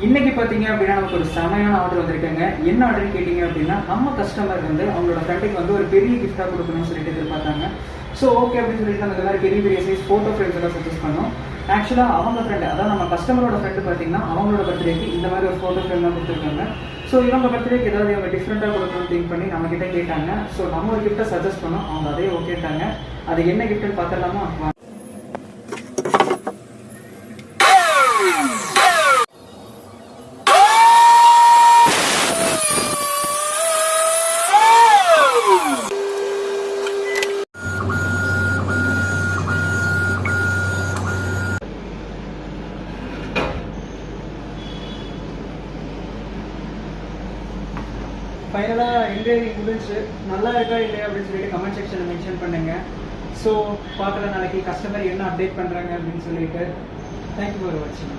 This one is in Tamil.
இன்னைக்கு பார்த்தீங்க அப்படின்னா நமக்கு ஒரு செமையான ஆர்டர் வந்திருக்காங்க. என்ன ஆர்டர் கேட்டிங்க அப்படின்னா, நம்ம கஸ்டமர் வந்து அவங்களோட ஃப்ரெண்டுக்கு வந்து ஒரு பெரிய கிஃப்ட்டாக கொடுக்கணும்னு சொல்லிட்டு எதிர்பார்த்தாங்க. ஸோ ஓகே அப்படின்னு சொல்லிட்டு நம்ம இந்த மாதிரி பெரிய பெரிய சைஸ் ஃபோட்டோ ஃப்ரேம்ஸ் எல்லாம் சஜஸ்ட் பண்ணோம். ஆக்சுவலாக அவங்க ஃப்ரெண்டு, அதாவது நம்ம கஸ்டமரோட ஃப்ரெண்டு பார்த்தீங்கன்னா அவங்களோட பர்த்டேக்கு இந்த மாதிரி ஒரு ஃபோட்டோ ஃப்ரேம் தான் கொடுத்துருக்காங்க. ஸோ இவங்க பர்த்டேக்கு ஏதாவது இவங்க டிஃப்ரெண்ட்டாக கொடுக்கணும்னு திங்க் பண்ணி நம்மக்கிட்ட கேட்டாங்க. ஸோ நம்ம ஒரு கிஃப்ட்டை சஜஸ்ட் பண்ணோம், அவங்க அதே ஓகேட்டாங்க. அது என்ன கிஃப்ட்டுன்னு பார்த்துடலாமா? ஃபைனலாக என்கொயரி முடிஞ்சு நல்லா இருக்கா இல்லையா அப்படின்னு சொல்லிட்டு கமெண்ட் செக்ஷனில் மென்ஷன் பண்ணுங்கள். ஸோ பார்க்கலாம் நாளைக்கு கஸ்டமர் என்ன அப்டேட் பண்ணுறாங்க அப்படின்னு சொல்லிட்டு. தேங்க்யூ ஃபார் வாட்சிங்.